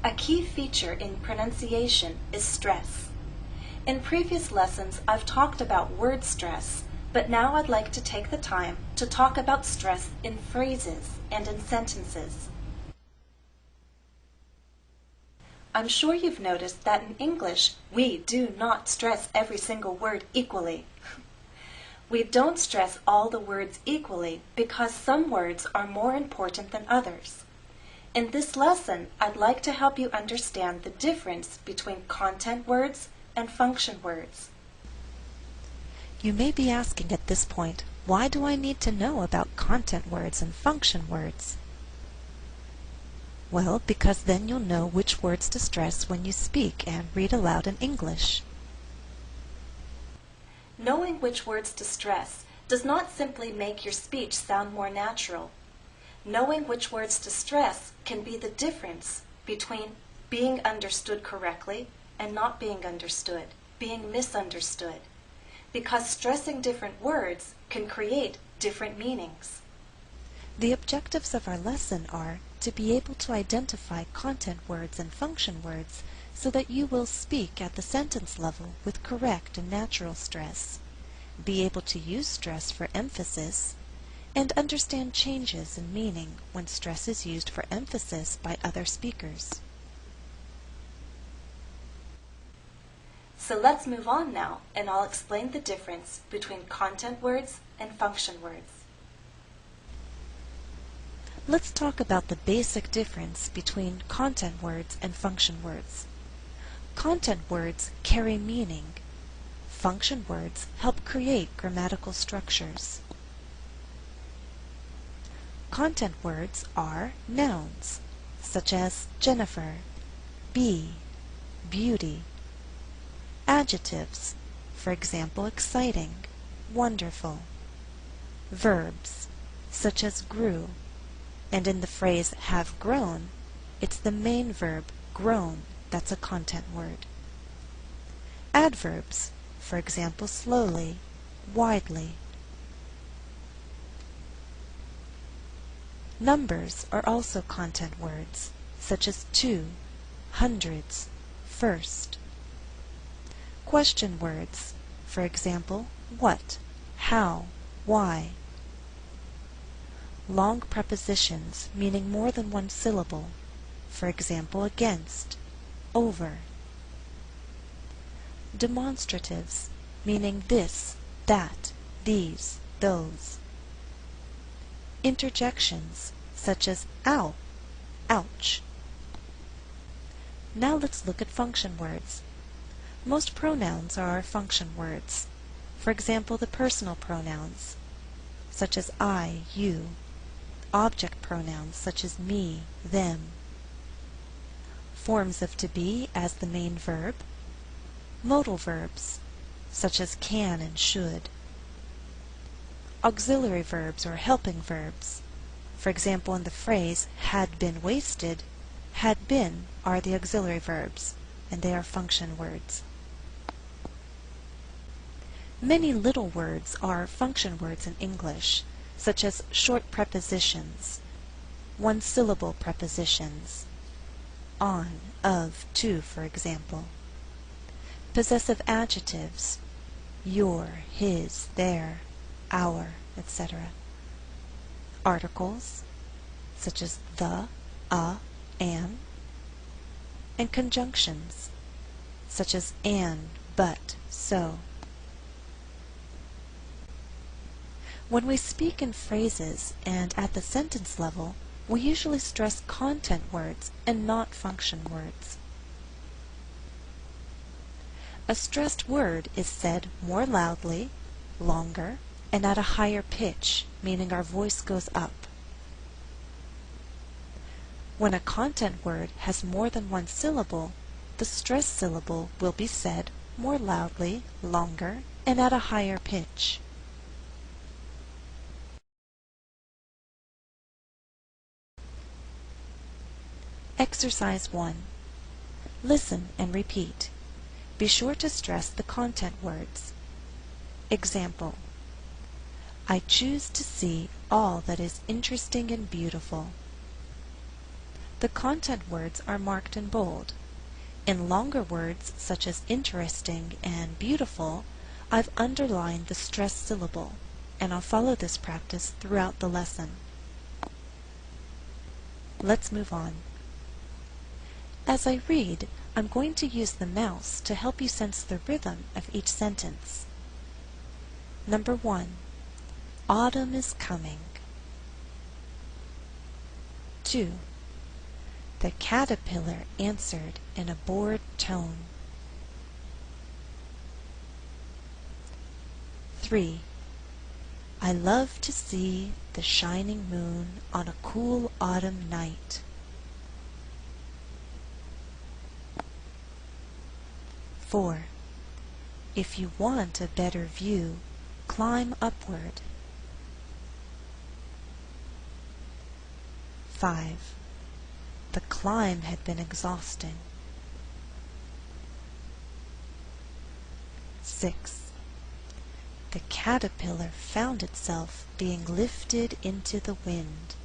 A key feature in pronunciation is stress. In previous lessons, I've talked about word stress, but now I'd like to take the time to talk about stress in phrases and in sentences. I'm sure you've noticed that in English, we do not stress every single word equally. We don't stress all the words equally because some words are more important than others. In this lesson, I'd like to help you understand the difference between content words and function words. You may be asking at this point, why do I need to know about content words and function words? Well, because then you'll know which words to stress when you speak and read aloud in English. Knowing which words to stress does not simply make your speech sound more natural. Knowing which words to stress can be the difference between being understood correctly and not being understood, being misunderstood, because stressing different words can create different meanings. The objectives of our lesson are to be able to identify content words and function words so that you will speak at the sentence level with correct and natural stress, be able to use stress for emphasis, and understand changes in meaning when stress is used for emphasis by other speakers. So let's move on now, and I'll explain the difference between content words and function words. Let's talk about the basic difference between content words and function words. Content words carry meaning. Function words help create grammatical structures. Content words are nouns, such as Jennifer, bee, beauty. Adjectives, for example, exciting, wonderful. Verbs, such as grew, and in the phrase have grown, it's the main verb, grown, that's a content word. Adverbs, for example, slowly, widely. Numbers are also content words, such as two, hundreds, first. Question words, for example, what, how, why. Long prepositions meaning more than one syllable, for example, against, over. Demonstratives, meaning this, that, these, those. Interjections, such as ow, ouch. Now let's look at function words. Most pronouns are function words. For example, the personal pronouns, such as I, you. Object pronouns, such as me, them. Forms of to be as the main verb. Modal verbs, such as can and should. Auxiliary verbs or helping verbs. For example, in the phrase had been wasted, had been are the auxiliary verbs, and they are function words. Many little words are function words in English, such as short prepositions, one-syllable prepositions, on, of, to, for example. Possessive adjectives, your, his, their, our, etc. Articles, such as the, a, an. And conjunctions, such as and, but, so. When we speak in phrases and at the sentence level, we usually stress content words and not function words. A stressed word is said more loudly, longer, and at a higher pitch, meaning our voice goes up. When a content word has more than one syllable, the stressed syllable will be said more loudly, longer, and at a higher pitch. Exercise 1. Listen and repeat. Be sure to stress the content words. Example: I choose to see all that is interesting and beautiful. The content words are marked in bold. In longer words, such as interesting and beautiful, I've underlined the stressed syllable, and I'll follow this practice throughout the lesson. Let's move on. As I read, I'm going to use the mouse to help you sense the rhythm of each sentence. Number 1. Autumn is coming. 2. The caterpillar answered in a bored tone. 3. I love to see the shining moon on a cool autumn night. 4. If you want a better view, climb upward. 5. The climb had been exhausting. 6. The caterpillar found itself being lifted into the wind. 7.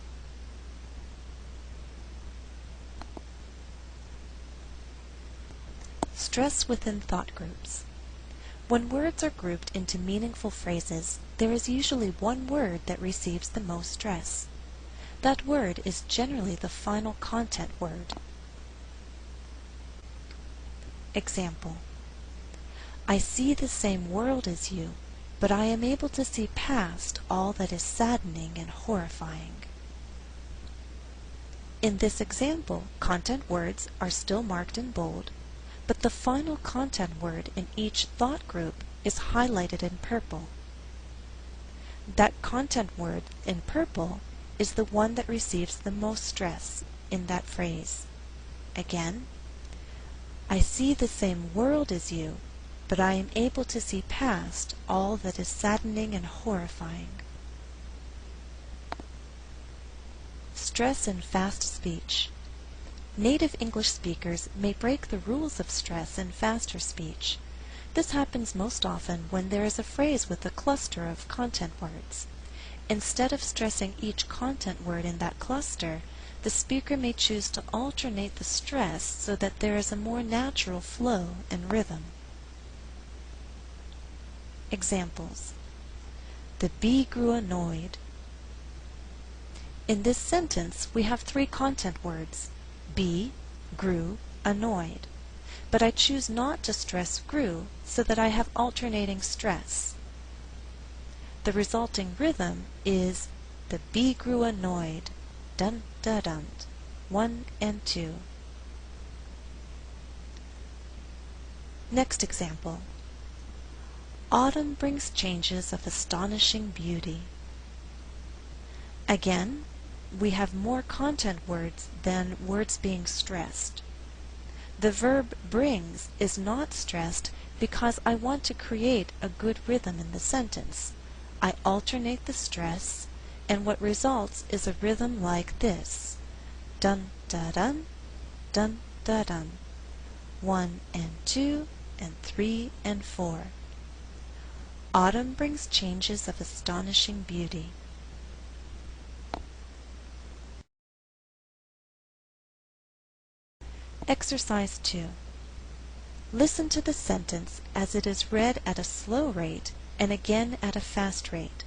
Stress within thought groups. When words are grouped into meaningful phrases, there is usually one word that receives the most stress. That word is generally the final content word. Example: I see the same world as you, but I am able to see past all that is saddening and horrifying. In this example, content words are still marked in bold, but the final content word in each thought group is highlighted in purple. That content word in purple is the one that receives the most stress in that phrase. Again, I see the same world as you, but I am able to see past all that is saddening and horrifying. Stress in fast speech. Native English speakers may break the rules of stress in faster speech. This happens most often when there is a phrase with a cluster of content words. Instead of stressing each content word in that cluster, the speaker may choose to alternate the stress so that there is a more natural flow and rhythm. Examples: The bee grew annoyed. In this sentence, we have three content words: bee, grew, annoyed. But I choose not to stress grew so that I have alternating stress. The resulting rhythm is the bee grew annoyed, dun da dun, 1 and 2. Next example. Autumn brings changes of astonishing beauty. Again, we have more content words than words being stressed. The verb brings is not stressed because I want to create a good rhythm in the sentence. I alternate the stress, and what results is a rhythm like this: dun da dun, dun da dun, 1 and 2 and 3 and 4. Autumn brings changes of astonishing beauty. Exercise 2. Listen to the sentence as it is read at a slow rate and again at a fast rate.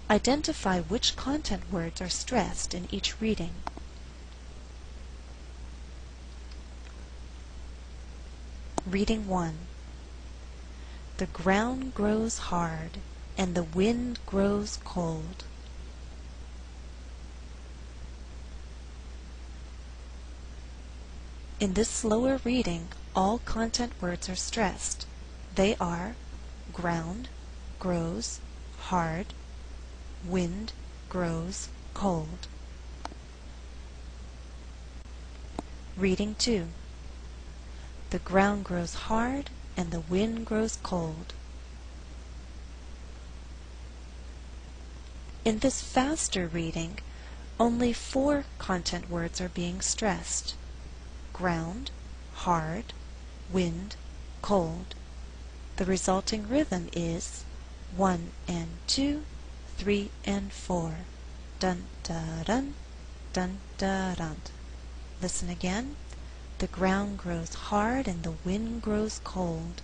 Identify which content words are stressed in each reading. Reading 1. The ground grows hard and the wind grows cold. In this slower reading, all content words are stressed. They are ground, grows, hard, wind, grows, cold. Reading 2. The ground grows hard and the wind grows cold. In this faster reading, only 4 content words are being stressed: ground, hard, wind, cold. The resulting rhythm is 1 and 2, 3 and 4. Dun da dun, dun da dun. Listen again. The ground grows hard and the wind grows cold.